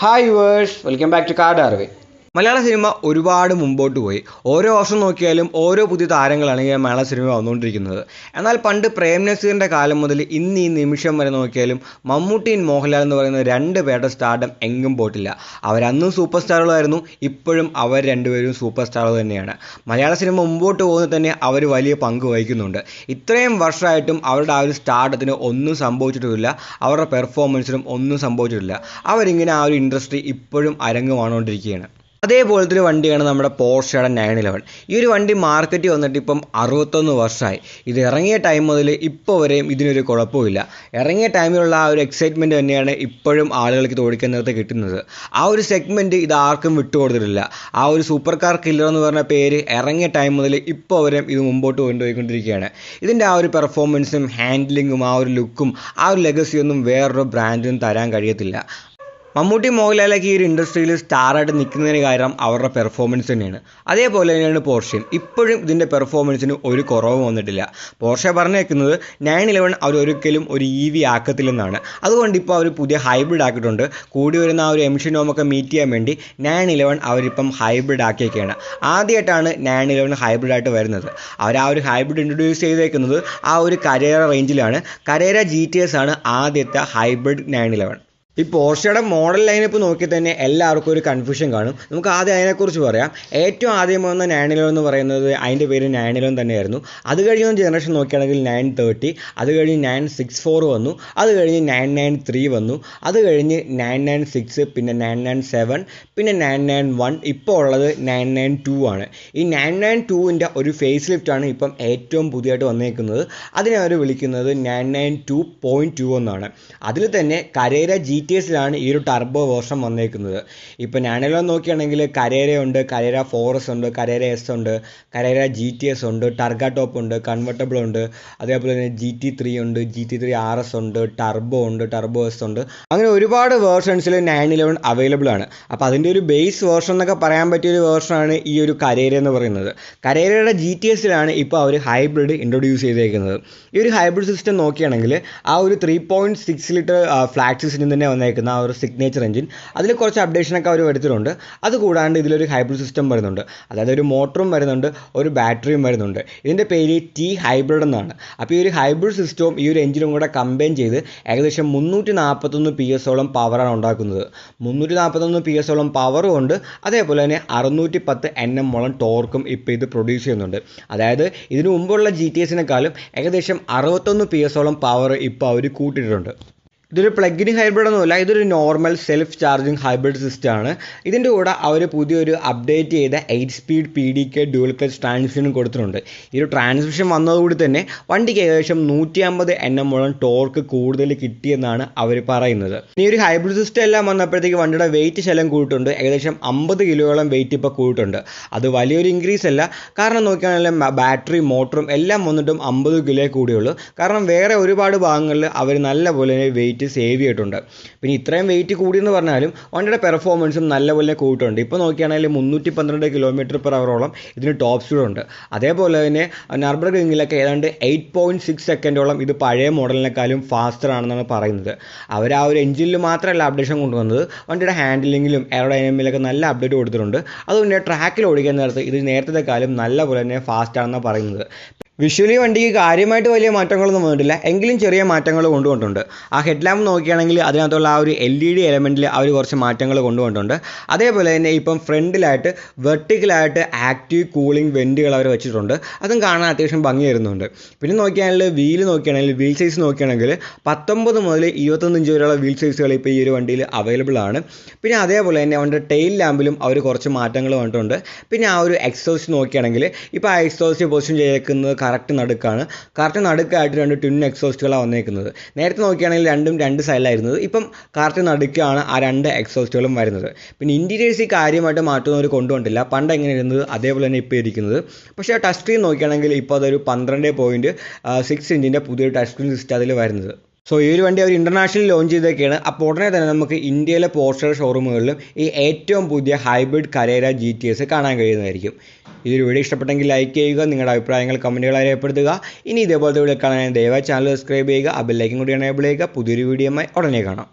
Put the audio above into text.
Hi viewers, welcome back to card അറിവ്. മലയാള cinema ഒരുപാട് മുമ്പോട്ട് പോയി. ഓരോ വർഷം നോക്കിയാലും ഓരോ പുതിയ താരങ്ങളാണ് ഈ മലയാള സിനിമ വന്നുകൊണ്ടിരിക്കുന്നത്. എന്നാൽ പണ്ട് പ്രേം നസീറിൻ്റെ കാലം മുതൽ ഇന്ന് ഈ നിമിഷം വരെ നോക്കിയാലും മമ്മൂട്ടിയും മോഹൻലാൽ എന്ന് പറയുന്ന രണ്ട് പേരുടെ സ്റ്റാർഡം എങ്ങും പോയിട്ടില്ല. അവരന്നും സൂപ്പർ സ്റ്റാറുകളായിരുന്നു, ഇപ്പോഴും അവർ രണ്ടുപേരും സൂപ്പർ സ്റ്റാറുകൾ തന്നെയാണ്. മലയാള സിനിമ മുമ്പോട്ട് പോകുന്നത് തന്നെ അവർ വലിയ പങ്ക് വഹിക്കുന്നുണ്ട്. ഇത്രയും വർഷമായിട്ടും അവരുടെ ആ ഒരു സ്റ്റാർഡത്തിന് ഒന്നും സംഭവിച്ചിട്ടുമില്ല, അവരുടെ പെർഫോമൻസിനും ഒന്നും സംഭവിച്ചിട്ടില്ല. അവരിങ്ങനെ ആ ഒരു ഇൻഡസ്ട്രി ഇപ്പോഴും അരങ്ങുവാണുകൊണ്ടിരിക്കുകയാണ്. അതേപോലത്തെ ഒരു വണ്ടിയാണ് നമ്മുടെ പോർഷയുടെ 911. ഈ ഒരു വണ്ടി മാർക്കറ്റിൽ വന്നിട്ട് ഇപ്പം 61 വർഷമായി. ഇത് ഇറങ്ങിയ ടൈം മുതൽ ഇപ്പോൾ വരെയും ഇതിനൊരു കുഴപ്പമില്ല. ഇറങ്ങിയ ടൈമിലുള്ള ആ ഒരു എക്സൈറ്റ്മെൻറ്റ് തന്നെയാണ് ഇപ്പോഴും ആളുകൾക്ക് ഇത് ഓടിക്കാൻ നേരത്തെ കിട്ടുന്നത്. ആ ഒരു സെഗ്മെൻറ്റ് ഇത് ആർക്കും വിട്ടുകൊടുത്തിട്ടില്ല. ആ ഒരു സൂപ്പർ കാർ കില്ലർ എന്ന് പറഞ്ഞ പേര് ഇറങ്ങിയ ടൈം മുതൽ ഇപ്പോൾ വരെയും ഇത് മുമ്പോട്ട് കൊണ്ടുപോയിക്കൊണ്ടിരിക്കുകയാണ്. ഇതിൻ്റെ ആ ഒരു പെർഫോമൻസും ഹാൻഡ്ലിങ്ങും ആ ഒരു ലുക്കും ആ ഒരു ലെഗസിയൊന്നും വേറൊരു ബ്രാൻഡിനും തരാൻ കഴിയത്തില്ല. മമ്മൂട്ടി മോഹൻലാലൊക്കെ ഈ ഒരു ഇൻഡസ്ട്രിയിൽ സ്റ്റാറായിട്ട് നിൽക്കുന്നതിന് കാരണം അവരുടെ പെർഫോമൻസ് തന്നെയാണ്. അതേപോലെ തന്നെയാണ് പോർഷയും. ഇപ്പോഴും ഇതിൻ്റെ പെർഫോമൻസിന് ഒരു കുറവും വന്നിട്ടില്ല. പോർഷ പറഞ്ഞേക്കുന്നത് 911 അവർ ഒരിക്കലും ഒരു EV ആക്കത്തില്ലെന്നാണ്. അതുകൊണ്ട് ഇപ്പോൾ അവർ പുതിയ ഹൈബ്രിഡ് ആക്കിയിട്ടുണ്ട്. കൂടി വരുന്ന ആ ഒരു എമിഷൻ നോമൊക്കെ മീറ്റ് ചെയ്യാൻ വേണ്ടി 911 അവരിപ്പം ഹൈബ്രിഡ് ആക്കിയൊക്കെയാണ്. ആദ്യമായിട്ടാണ് 911 ഹൈബ്രിഡായിട്ട് വരുന്നത്. അവർ ആ ഒരു ഹൈബ്രിഡ് ഇൻട്രൊഡ്യൂസ് ചെയ്തേക്കുന്നത് ആ ഒരു കരേര റേഞ്ചിലാണ്. കരേര GTS ആണ് ആദ്യത്തെ ഹൈബ്രിഡ് 911. ഈ പോർഷയുടെ മോഡൽ ലൈനപ്പ് നോക്കി തന്നെ എല്ലാവർക്കും ഒരു കൺഫ്യൂഷൻ കാണും. നമുക്ക് ആദ്യം അതിനെക്കുറിച്ച് പറയാം. ഏറ്റവും ആദ്യം വന്ന 911 എന്ന് പറയുന്നത് അതിൻ്റെ പേര് 911 തന്നെയായിരുന്നു. അത് കഴിഞ്ഞ ജനറേഷൻ നോക്കുകയാണെങ്കിൽ 930, അത് കഴിഞ്ഞ് 964 വന്നു, അത് കഴിഞ്ഞ് 993 വന്നു, അത് കഴിഞ്ഞ് 996, പിന്നെ 997, പിന്നെ 991, ഇപ്പോൾ ഉള്ളത് 992 ആണ്. ഈ 992ൻ്റെ ഒരു ഫേസ് ലിഫ്റ്റാണ് ഇപ്പം ഏറ്റവും പുതിയതായിട്ട് വന്നേക്കുന്നത്. അതിനെ അവർ വിളിക്കുന്നത് 992.2 എന്നാണ്. അതിൽ തന്നെ കരേര GTSലാണ് ഈ ഒരു ടർബോ വേർഷൻ വന്നേക്കുന്നത്. ഇപ്പോൾ 911 നോക്കുകയാണെങ്കിൽ കരേരയുണ്ട്, കരേര ഫോറസ് ഉണ്ട്, കരേര S ഉണ്ട്, കരേര GTS ഉണ്ട്, ടർഗ ടോപ്പ് ഉണ്ട്, കൺവെർട്ടബിൾ ഉണ്ട്, അതേപോലെ തന്നെ GT3 ഉണ്ട്, GT3 RS ഉണ്ട്, ടർബോ ഉണ്ട്, ടർബോ S ഉണ്ട്. അങ്ങനെ ഒരുപാട് വേർഷൻസിൽ 911 അവൈലബിൾ ആണ്. അപ്പോൾ അതിൻ്റെ ഒരു ബേസ് വേർഷൻ എന്നൊക്കെ പറയാൻ പറ്റിയൊരു വേർഷനാണ് ഈ ഒരു കരേര എന്ന് പറയുന്നത്. കരേരയുടെ GTSലാണ് ഇപ്പോൾ അവർ ഹൈബ്രിഡ് ഇൻട്രൊഡ്യൂസ് ചെയ്തേക്കുന്നത്. ഈ ഒരു ഹൈബ്രിഡ് സിസ്റ്റം നോക്കുകയാണെങ്കിൽ ആ ഒരു 3.6 ലിറ്റർ ഫ്ലാറ്റ് സിസ്റ്റം തന്നെ വന്നേക്കുന്ന ആ ഒരു സിഗ്നേച്ചർ എഞ്ചിൻ, അതിൽ കുറച്ച് അപ്ഡേഷനൊക്കെ അവർ വരുത്തിയിട്ടുണ്ട്. അതുകൂടാണ്ട് ഇതിലൊരു ഹൈബ്രിഡ് സിസ്റ്റം വരുന്നുണ്ട്. അതായത് ഒരു മോട്ടറും വരുന്നുണ്ട്, ഒരു ബാറ്ററിയും വരുന്നുണ്ട്. ഇതിൻ്റെ പേര് T ഹൈബ്രിഡ് എന്നാണ്. അപ്പോൾ ഈ ഒരു ഹൈബ്രിഡ് സിസ്റ്റവും ഈ ഒരു എഞ്ചിനും കൂടെ കമ്പൈൻ ചെയ്ത് ഏകദേശം 341 PS പവറാണ് ഉണ്ടാക്കുന്നത്. 341 PS പവറും ഉണ്ട്, അതേപോലെ തന്നെ 610 Nm ടോർക്കും ഇപ്പോൾ ഇത് പ്രൊഡ്യൂസ് ചെയ്യുന്നുണ്ട്. അതായത് ഇതിനു മുമ്പുള്ള GTSനേക്കാളും ഏകദേശം 61 PS പവർ ഇപ്പോൾ അവർ കൂട്ടിയിട്ടുണ്ട്. ഇതൊരു പ്ലഗ് ഇൻ ഹൈബ്രിഡ് ഒന്നുമില്ല, ഇതൊരു നോർമൽ സെൽഫ് ചാർജിങ് ഹൈബ്രിഡ് സിസ്റ്റമാണ്. ഇതിൻ്റെ കൂടെ അവർ പുതിയൊരു അപ്ഡേറ്റ് ചെയ്ത 8 സ്പീഡ് PDK ഡ്യുവൽ ക്ലച്ച് ട്രാൻസ്മിഷനും കൊടുത്തിട്ടുണ്ട്. ഈ ഒരു ട്രാൻസ്മിഷൻ വന്നതുകൂടി തന്നെ വണ്ടിക്ക് ഏകദേശം 150 Nm ടോർക്ക് കൂടുതൽ കിട്ടിയെന്നാണ് അവർ പറയുന്നത്. ഈ ഒരു ഹൈബ്രിഡ് സിസ്റ്റം എല്ലാം വന്നപ്പോഴത്തേക്ക് വണ്ടിയുടെ വെയിറ്റ് ശലം കൂടിയിട്ടുണ്ട്. ഏകദേശം 50 കിലോയോളം വെയിറ്റ് ഇപ്പോൾ കൂടിയിട്ടുണ്ട്. അത് വലിയൊരു ഇൻക്രീസ് അല്ല, കാരണം നോക്കുകയാണെങ്കിൽ ബാറ്ററി മോട്ടറും എല്ലാം വന്നിട്ടും 50 കിലോ കൂടിയുള്ളൂ. കാരണം വേറെ ഒരുപാട് ഭാഗങ്ങളിൽ അവർ നല്ലപോലെ വെയിറ്റ് സേവ് ചെയ്തിട്ടുണ്ട്. പിന്നെ ഇത്രയും വെയിറ്റ് കൂടിയെന്ന് പറഞ്ഞാലും വണ്ടിയുടെ പെർഫോമൻസും നല്ലപോലെ കൂട്ടിയിട്ടുണ്ട്. ഇപ്പോൾ നോക്കുകയാണെങ്കിൽ 312 km/h ഇതിന് ടോപ്പ് സ്പീഡ് ഉണ്ട്. അതേപോലെ തന്നെ നർബർഗ്രിങ്ങിലൊക്കെ ഏതാണ്ട് 8.6 സെക്കൻഡോളം ഇത് പഴയ മോഡലിനേക്കാളും ഫാസ്റ്റർ ആണെന്നാണ് പറയുന്നത്. അവർ ആ ഒരു എഞ്ചിനിൽ മാത്രമല്ല അപ്ഡേഷൻ കൊണ്ടുവന്നത്, വണ്ടിയുടെ ഹാൻഡിലിങ്ങിലും എയറോഡൈനാമിക്കിലൊക്കെ നല്ല അപ്ഡേറ്റ് കൊടുത്തിട്ടുണ്ട്. അതുകൊണ്ട് ട്രാക്കിൽ ഓടിക്കാൻ നേരത്തെ ഇത് നേരത്തെ കാലം നല്ലപോലെ തന്നെ ഫാസ്റ്റ് ആണെന്നാണ് പറയുന്നത്. വിഷ്വലി വണ്ടിക്ക് കാര്യമായിട്ട് വലിയ മാറ്റങ്ങളൊന്നും വന്നിട്ടില്ല, എങ്കിലും ചെറിയ മാറ്റങ്ങൾ കൊണ്ടുവന്നിട്ടുണ്ട്. ആ ഹെഡ് ലാമ്പ് നോക്കുകയാണെങ്കിൽ അതിനകത്തുള്ള ആ ഒരു LED എലമെൻറ്റിൽ അവർ കുറച്ച് മാറ്റങ്ങൾ കൊണ്ടുവന്നിട്ടുണ്ട്. അതേപോലെ തന്നെ ഇപ്പം ഫ്രണ്ടിലായിട്ട് വെർട്ടിക്കലായിട്ട് ആക്റ്റീവ് കൂളിംഗ് വെൻറ്റുകൾ അവർ വെച്ചിട്ടുണ്ട്. അതും കാണാൻ അത്യാവശ്യം ഭംഗി വരുന്നുണ്ട്. പിന്നെ നോക്കുകയാണെങ്കിൽ വീൽ സൈസ് നോക്കുകയാണെങ്കിൽ 19 മുതൽ 25 ഇഞ്ച് വരെയുള്ള വീൽ സൈസുകൾ ഇപ്പോൾ ഈ ഒരു വണ്ടിയിൽ അവൈലബിൾ ആണ്. പിന്നെ അതേപോലെ തന്നെ അവൻ്റെ ടെയിൽ ലാമ്പിലും അവർ കുറച്ച് മാറ്റങ്ങൾ വന്നിട്ടുണ്ട്. പിന്നെ ആ ഒരു എക്സോസ്റ്റ് നോക്കുകയാണെങ്കിൽ ഇപ്പോൾ ആ എക്സോസ്റ്റ് പൊസിഷൻ ചെയ്തേക്കുന്നത് കറക്റ്റ് നടുക്കായിട്ട് 2 ട്വിൻ എക്സോസ്റ്റുകളാണ് വന്നേക്കുന്നത്. നേരത്തെ നോക്കുകയാണെങ്കിൽ രണ്ടും 2 സൈഡിലായിരുന്നത്, ഇപ്പം കറക്റ്റ് നടുക്കാണ് ആ 2 എക്സോസ്റ്റുകളും വരുന്നത്. പിന്നെ ഇൻറ്റീരിയേഴ്സ് കാര്യമായിട്ട് മാറ്റുന്നവർ കൊണ്ടുവന്നിട്ടില്ല, പണ്ട് എങ്ങനെ ഇരുന്നത് അതേപോലെ തന്നെ ഇപ്പോൾ ഇരിക്കുന്നത്. പക്ഷേ ടച്ച് സ്ക്രീൻ നോക്കുകയാണെങ്കിൽ ഇപ്പോൾ അതൊരു 12.6 ഇഞ്ചിൻ്റെ പുതിയൊരു ടച്ച് സ്ക്രീൻ സിസ്റ്റം അതിൽ വരുന്നത്. സോ ഈ ഒരു വണ്ടി അവർ ഇൻ്റർനാഷണൽ ലോഞ്ച് ചെയ്തൊക്കെയാണ്. അപ്പോൾ ഉടനെ തന്നെ നമുക്ക് ഇന്ത്യയിലെ പോർഷ ഷോറൂമുകളിലും ഈ ഏറ്റവും പുതിയ ഹൈബ്രിഡ് കരേര GTS കാണാൻ കഴിയുന്നതായിരിക്കും. ഈ ഒരു വീഡിയോ ഇഷ്ടപ്പെട്ടെങ്കിൽ ലൈക്ക് ചെയ്യുക, നിങ്ങളുടെ അഭിപ്രായങ്ങൾ കമൻറ്റുകളായി രേഖപ്പെടുത്തുക. ഇനി ഇതേപോലത്തെ വീഡിയോ കാണാൻ ദയവായി ചാനൽ സബ്സ്ക്രൈബ് ചെയ്യുക, ആ ബെൽ ഐക്കൺ കൂടി എനേബിൾ ചെയ്യുക. പുതിയൊരു വീഡിയോയുമായി ഉടനെ കാണാം.